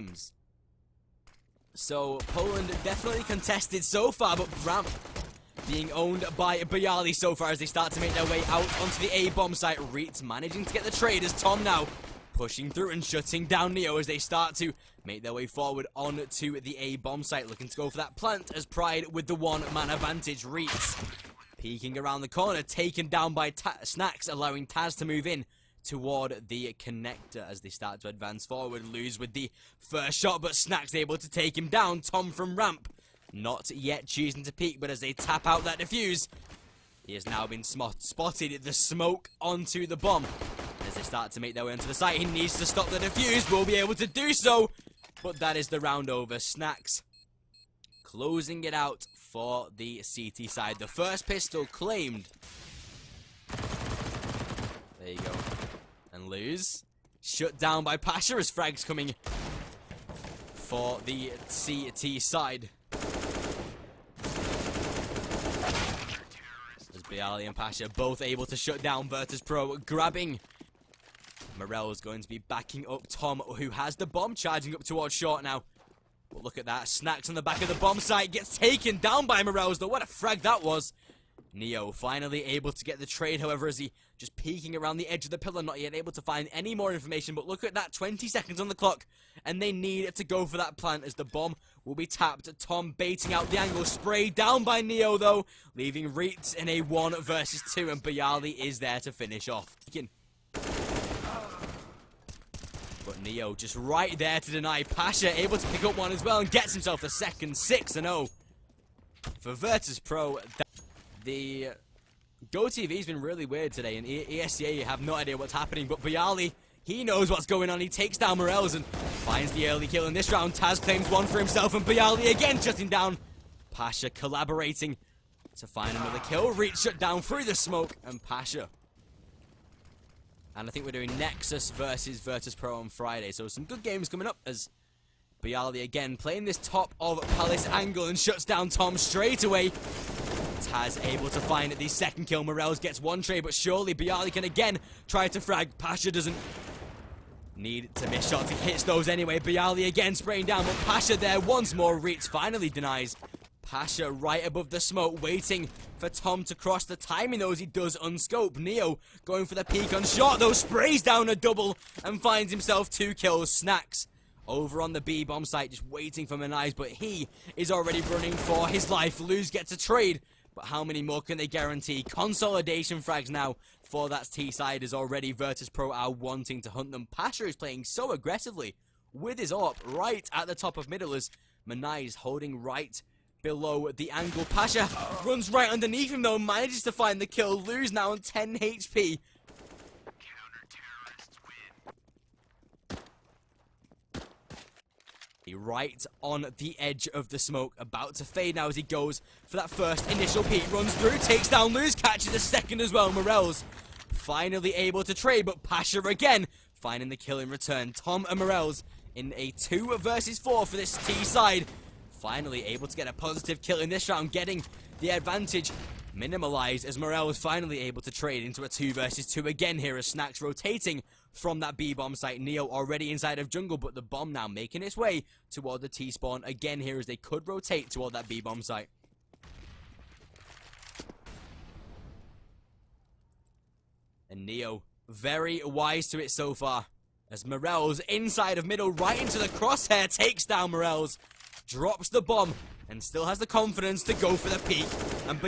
teams. So Poland definitely contested so far, but Ramp being owned by Bialy so far as they start to make their way out onto the A bomb site. Reeds managing to get the trade as Tom now pushing through and shutting down Neo as they start to make their way forward onto the A bomb site, looking to go for that plant as Pride with the one-man advantage. Reeds peeking around the corner, taken down by SNAX, allowing Taz to move in toward the connector as they start to advance forward. Lose with the first shot, but SNAX able to take him down. Tom from Ramp not yet choosing to peek, but as they tap out that defuse, he has now been spotted. The smoke onto the bomb. As they start to make their way onto the site, he needs to stop the defuse. Will be able to do so, but that is the round over. SNAX closing it out for the CT side. The first pistol claimed. There you go. And lose. Shut down by Pasha as frags coming for the CT side. As Bialy and Pasha both able to shut down Virtus.Pro, grabbing. Morel is going to be backing up Tom, who has the bomb, charging up towards short now. But look at that. SNAX on the back of the bomb site gets taken down by Morels, though. What a frag that was. Neo finally able to get the trade, however, as he just peeking around the edge of the pillar, not yet able to find any more information. But look at that, 20 seconds on the clock, and they need to go for that plant as the bomb will be tapped. Tom baiting out the angle, sprayed down by Neo, though, leaving Reeds in a 1 versus 2, and Bialy is there to finish off. But Neo just right there to deny. Pasha able to pick up one as well and gets himself the second. 6-0 for Virtus.Pro. The GoTV's been really weird today, and ESEA have no idea what's happening, but Bialy, he knows what's going on. He takes down Morels and finds the early kill in this round. Taz claims one for himself, and Bialy again shutting down. Pasha collaborating to find another kill. Reach shut down through the smoke, and Pasha. And I think we're doing Nexus versus Virtus.Pro on Friday, so some good games coming up as Bialy again playing this top of Palace angle and shuts down Tom straight away. Taz able to find the second kill. Morels gets one trade, but surely Bialy can again try to frag. Pasha doesn't need to miss shots. He hits those anyway. Bialy again spraying down, but Pasha there once more. Reach finally denies. Pasha right above the smoke, waiting for Tom to cross. The timing though as he does unscope. Neo going for the peek on shot, though, sprays down a double and finds himself 2 kills. SNAX over on the B bomb site, just waiting for Manais, but he is already running for his life. Lose gets a trade, but how many more can they guarantee? Consolidation frags now for that T side as already Virtus.Pro are wanting to hunt them. Pasha is playing so aggressively with his AWP right at the top of middle as Manais holding right below the angle. Pasha runs right underneath him though, manages to find the kill. Lose now on 10 HP. Right on the edge of the smoke, about to fade now as he goes for that first initial peek. Runs through, takes down Lose, catches the second as well. Morels finally able to trade, but Pasha again finding the kill in return. Tom and Morels in a 2 versus 4 for this T side. Finally able to get a positive kill in this round, getting the advantage minimalized as Morel is finally able to trade into a 2 versus 2 again here as SNAX rotating from that B bomb site. Neo already inside of jungle, but the bomb now making its way toward the T spawn again here as they could rotate toward that B bomb site. And Neo very wise to it so far as Morels inside of middle right into the crosshair, takes down Morels, drops the bomb, and still has the confidence to go for the peek. And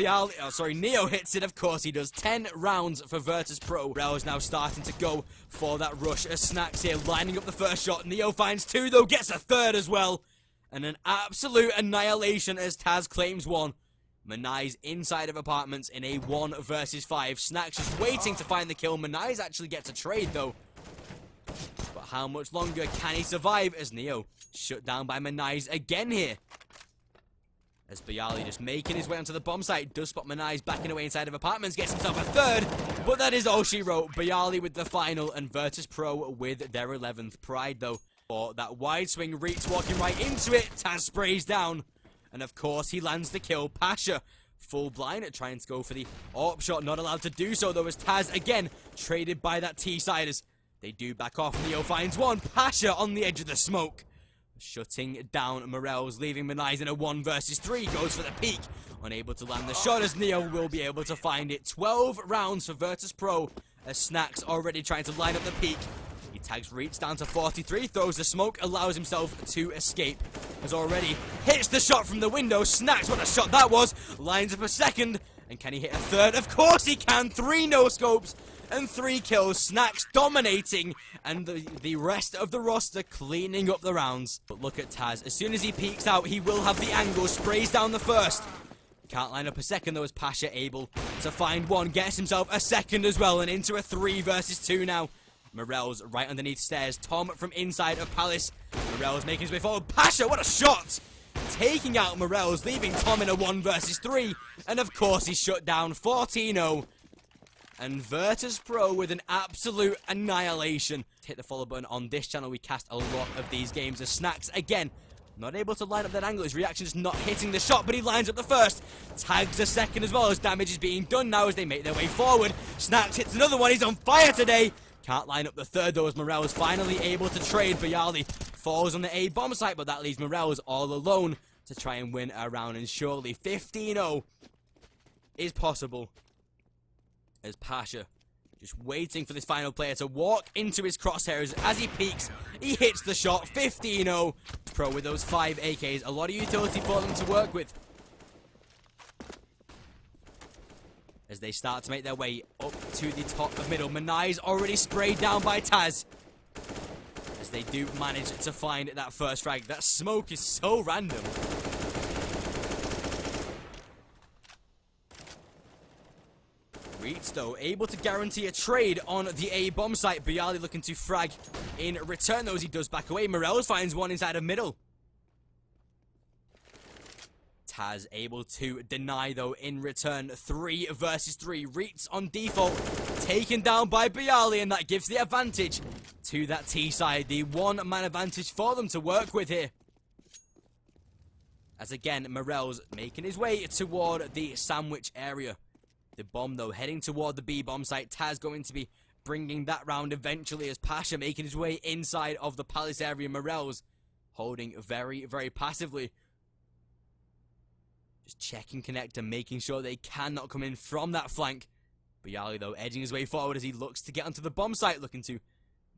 Neo hits it, of course he does. 10 rounds for Virtus.Pro. Morel is now starting to go for that rush as SNAX here, lining up the first shot. Neo finds 2 though, gets a 3rd as well. And an absolute annihilation as Taz claims 1. Manais inside of apartments in a 1 versus 5. SNAX just waiting to find the kill. Manais actually gets a trade though. But how much longer can he survive as Neo shut down by Manais again here? As Bialy just making his way onto the bomb site, does spot Manais backing away inside of apartments, gets himself a 3rd, but that is all she wrote. Bialy with the final and Virtus.Pro with their 11th. Pride though, for that wide swing, Reach walking right into it, Taz sprays down, and of course he lands the kill. Pasha full blind at trying to go for the AWP shot, not allowed to do so though as Taz again traded by that T-side as they do back off. Neo finds 1, Pasha on the edge of the smoke. shutting down Morels, leaving Menai's in a 1 versus 3. Goes for the peak, unable to land the shot as Neo will be able to find it. 12 rounds for Virtus.Pro as SNAX already trying to line up the peak. He tags Reach down to 43, throws the smoke, allows himself to escape. Has already hits the shot from the window. SNAX, what a shot that was. Lines up a second, and can he hit a third? Of course he can. 3 no-scopes and 3 kills. SNAX dominating, and the rest of the roster cleaning up the rounds. But look at Taz. As soon as he peeks out, he will have the angle. Sprays down the first. Can't line up a second though, as Pasha able to find one. Gets himself a second as well, and into a 3 versus 2 now. Morels right underneath stairs. Tom from inside of Palace. Morels making his way forward. Pasha, what a shot! Taking out Morels, leaving Tom in a 1 versus 3. And of course he's shut down 14-0. And Virtus.Pro with an absolute annihilation. Hit the follow button on this channel. We cast a lot of these games as SNAX again. Not able to line up that angle. His reaction is not hitting the shot, but he lines up the first. Tags the second as well, as damage is being done now as they make their way forward. SNAX hits another one. He's on fire today. Can't line up the third though, as Morels finally able to trade. Bayali falls on the A bomb site, but that leaves Morels all alone to try and win a round. And surely 15-0 is possible, as Pasha just waiting for this final player to walk into his crosshairs. As he peeks, he hits the shot. 15-0. Pro with those 5 AKs. A lot of utility for them to work with as they start to make their way up to the top of middle. Menai's already sprayed down by Taz, as they do manage to find that first frag. That smoke is so random. Reach, though, able to guarantee a trade on the A bomb site. Bayali looking to frag in return, though, as he does back away. Morels finds one inside of middle. Taz able to deny, though, in return. 3 versus 3. Reach on default, taken down by Bayali, and that gives the advantage to that T side. The 1-man advantage for them to work with here. As again, Morels making his way toward the sandwich area. The bomb, though, heading toward the B bomb site. Taz going to be bringing that round eventually, as Pasha making his way inside of the Palace area. Morels holding very, very passively. Just checking connector, making sure they cannot come in from that flank. Bayali, though, edging his way forward as he looks to get onto the bomb site, looking to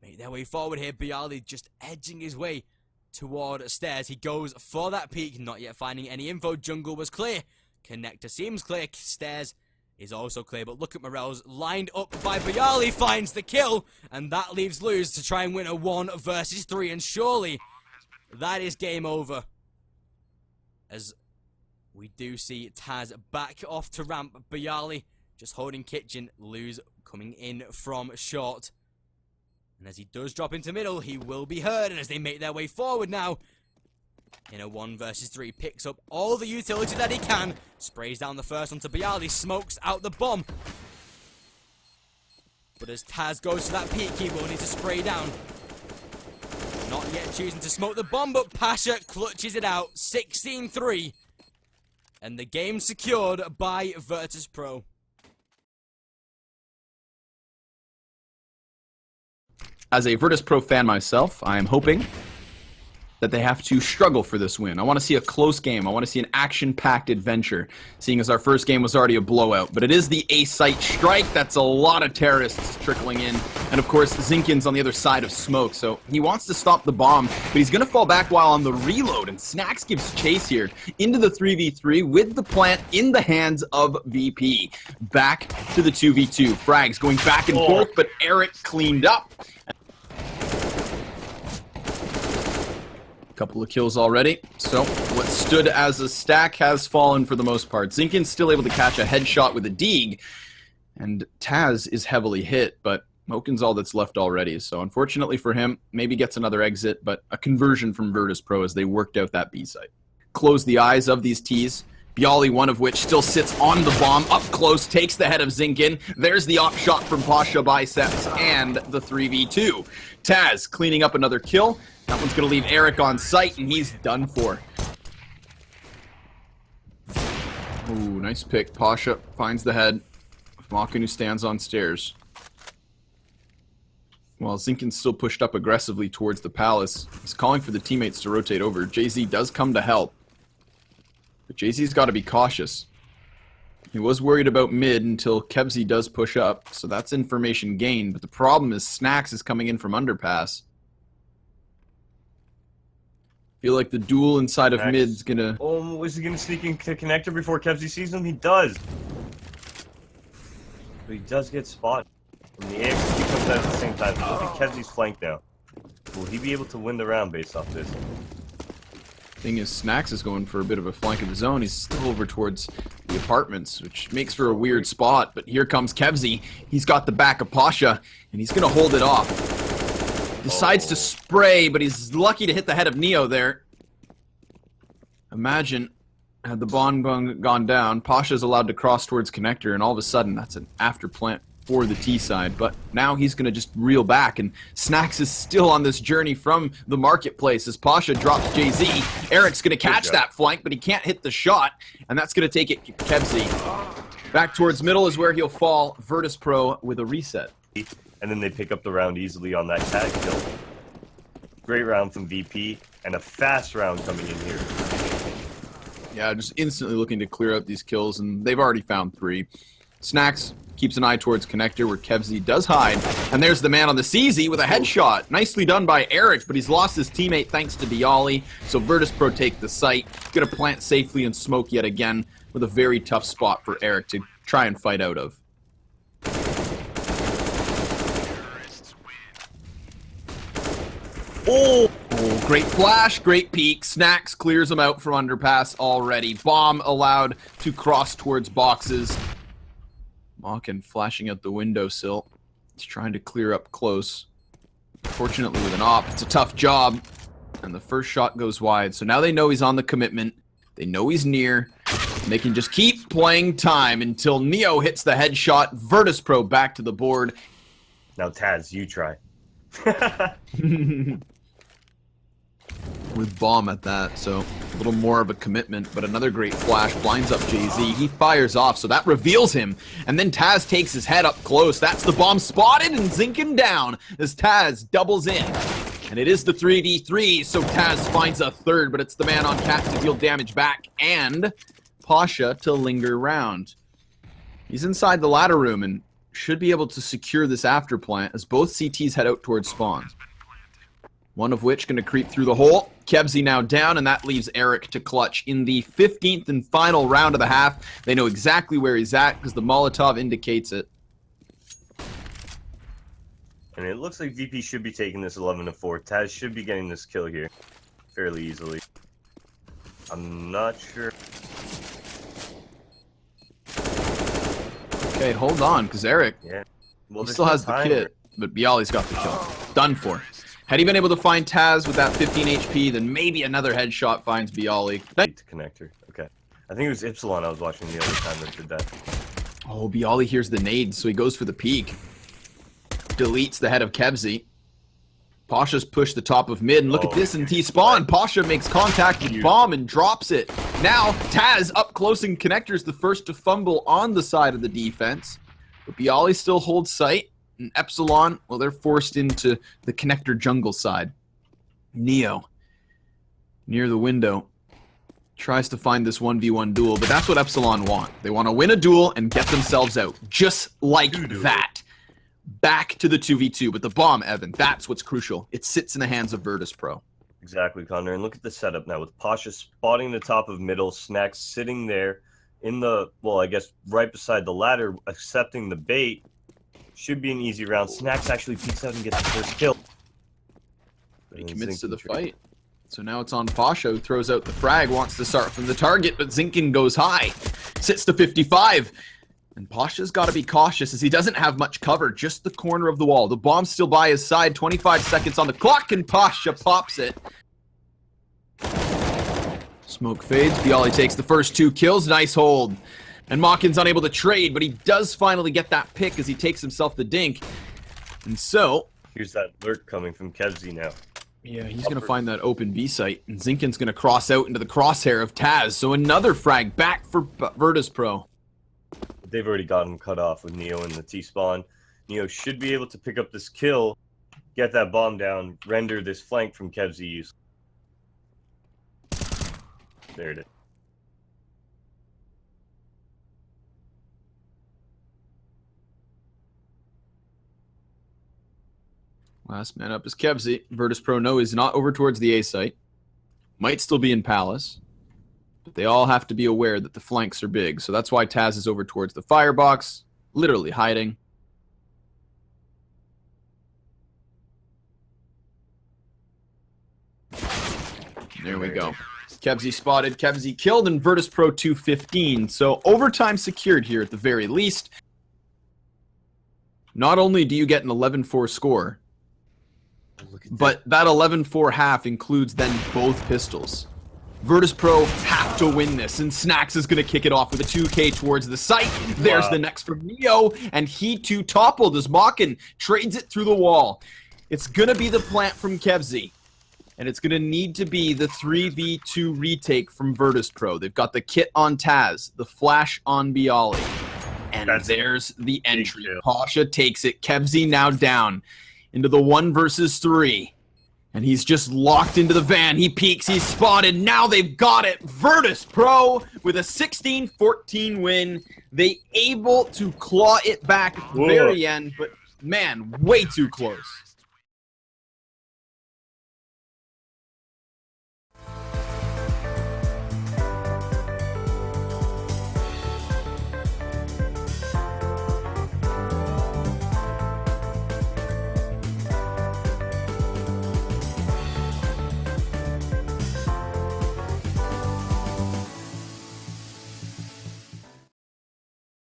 make their way forward here. Bayali just edging his way toward stairs. He goes for that peek, not yet finding any info. Jungle was clear. Connector seems clear. Stairs is also clear, but look at Morels, lined up by Bayali, finds the kill, and that leaves Luz to try and win a 1 versus 3, and surely that is game over, as we do see Taz back off to ramp. Bayali just holding kitchen. Luz coming in from short, and as he does drop into middle, he will be heard, and as they make their way forward now in a 1 versus 3, picks up all the utility that he can, sprays down the first onto Bayali, smokes out the bomb. But as Taz goes to that peak, he will need to spray down. Not yet choosing to smoke the bomb, but Pasha clutches it out. 16-3. And the game secured by Virtus.Pro. As a Virtus.Pro fan myself, I am hoping that they have to struggle for this win. I want to see a close game. I want to see an action-packed adventure, seeing as our first game was already a blowout. But it is the A-site strike. That's a lot of terrorists trickling in. And of course, Zinkin's on the other side of smoke, so he wants to stop the bomb, but he's going to fall back while on the reload. And SNAX gives chase here into the 3v3 with the plant in the hands of VP. Back to the 2v2. Frags going back and forth, but Eric cleaned up. Couple of kills already, so what stood as a stack has fallen for the most part. Zinkin's still able to catch a headshot with a Deeg, and Taz is heavily hit, but Moken's all that's left already, so unfortunately for him, maybe gets another exit, but a conversion from Virtus.Pro as they worked out that B site. Close the eyes of these Ts. Byali, one of which still sits on the bomb, up close, takes the head of Zinkin. There's the op shot from Pasha Biceps, and the 3v2. Taz cleaning up another kill. That one's going to leave Eric on site, and he's done for. Ooh, nice pick. Pasha finds the head of Makin, who stands on stairs. While Zinkin's still pushed up aggressively towards the palace, he's calling for the teammates to rotate over. JZ does come to help. But JZ's got to be cautious. He was worried about mid until Kebsy does push up, so that's information gained. But the problem is SNAX is coming in from underpass. Feel like the duel inside of mid's gonna... Oh, is he gonna sneak in to connector before Kebsy sees him? He does! But he does get spotted. And the AXP comes out at the same time. Look at Kebsy's flank now. Will he be able to win the round based off this? Thing is, SNAX is going for a bit of a flank of his own. He's still over towards the apartments, which makes for a weird spot. But here comes Kebsy. He's got the back of Pasha, and he's going to hold it off. Decides to spray, but he's lucky to hit the head of Neo there. Imagine, had the bomb gone down, Pasha's allowed to cross towards connector, and all of a sudden, that's an after plant for the T side. But now he's going to just reel back, and SNAX is still on this journey from the marketplace as Pasha drops JZ. Eric's going to catch that flank, but he can't hit the shot, and that's going to take it to Kebsy. Back towards middle is where he'll fall. Virtus.Pro with a reset. And then they pick up the round easily on that cat kill. Great round from VP, and a fast round coming in here. Yeah, just instantly looking to clear out these kills, and they've already found 3. SNAX keeps an eye towards connector where Kebsy does hide, and there's the man on the CZ with a headshot. Nicely done by Eric, but he's lost his teammate thanks to Bialy, so Virtus.Pro take the site. Gonna plant safely and smoke yet again with a very tough spot for Eric to try and fight out of. Oh, great flash, great peek. SNAX clears him out from underpass already. Bomb allowed to cross towards boxes. Mawkin flashing out the windowsill. He's trying to clear up close. Fortunately with an op, it's a tough job. And the first shot goes wide. So now they know he's on the commitment. They know he's near. And they can just keep playing time until Neo hits the headshot. Virtus.Pro back to the board. Now Taz, you try. With bomb at that, so a little more of a commitment, but another great flash blinds up JZ. He fires off, so that reveals him, and then Taz takes his head up close. That's the bomb spotted and Zinkin down as Taz doubles in. And it is the 3v3, so Taz finds a third, but it's the man on Cat to deal damage back, and Pasha to linger round. He's inside the ladder room and should be able to secure this after plant as both CTs head out towards spawn. One of which going to creep through the hole. Kebsy now down, and that leaves Eric to clutch in the 15th and final round of the half. They know exactly where he's at because the Molotov indicates it. And it looks like VP should be taking this 11-4. Taz should be getting this kill here fairly easily. I'm not sure. Okay, hold on, because Eric Well, he still has the kit, but Bialy's got the kill. Done for. Had he been able to find Taz with that 15 HP, then maybe another headshot finds Bialy. Connector. Okay. I think it was Epsilon I was watching the other time that did that. Oh, Bialy hears the nade, so he goes for the peek. Deletes the head of Kebsy. Pasha's pushed the top of mid, and look at this in T-spawn. Pasha makes contact with bomb and drops it. Now, Taz up close and connector's the first to fumble on the side of the defense. But Bialy still holds sight. And Epsilon, well, they're forced into the connector jungle side. Neo, near the window, tries to find this 1v1 duel, but that's what Epsilon want. They want to win a duel and get themselves out, just like that. Back to the 2v2, but the bomb, Evan, that's what's crucial. It sits in the hands of Virtus.Pro. Exactly, Connor, and look at the setup now with Pasha spotting the top of middle, SNAX sitting there in the, well, I guess right beside the ladder, accepting the bait. Should be an easy round. SNAX actually peeks out and gets the first kill. But he commits to the fight. So now it's on Pasha, who throws out the frag, wants to start from the target, but Zinkin goes high. Sits to 55. And Pasha's got to be cautious as he doesn't have much cover, just the corner of the wall. The bomb's still by his side, 25 seconds on the clock, and Pasha pops it. Smoke fades, Bialy takes the first 2 kills, nice hold. And Mawkin's unable to trade, but he does finally get that pick as he takes himself the dink. And so... here's that lurk coming from Kebsy now. Yeah, he's going to find that open B site. And Zinkin's going to cross out into the crosshair of Taz. So another frag back for Virtus.Pro. They've already got him cut off with Neo in the T-spawn. Neo should be able to pick up this kill. get that bomb down, render this flank from Kevzi useless. There it is. Last man up is Kevzi. Virtus.Pro no, is not over towards the A site. Might still be in Palace. But they all have to be aware that the flanks are big. So that's why Taz is over towards the firebox. Literally hiding. There we go. Kevzi spotted, Kevzi killed, and Virtus.Pro 215. So overtime secured here at the very least. Not only do you get an 11-4 score, but that 11-4 half includes then both pistols. Virtus.Pro have to win this, and SNAX is going to kick it off with a 2K towards the site. There's the next from Neo, and he too toppled as Makin trades it through the wall. It's going to be the plant from Kevzi, and it's going to need to be the 3v2 retake from Virtus.Pro. They've got the kit on Taz, the flash on Bialy, and there's the entry. Pasha takes it. Kevzi now down into the 1 versus 3. And he's just locked into the van. He peeks, he's spotted. Now they've got it. Virtus.Pro with a 16-14 win. They able to claw it back at the very end, but man, way too close.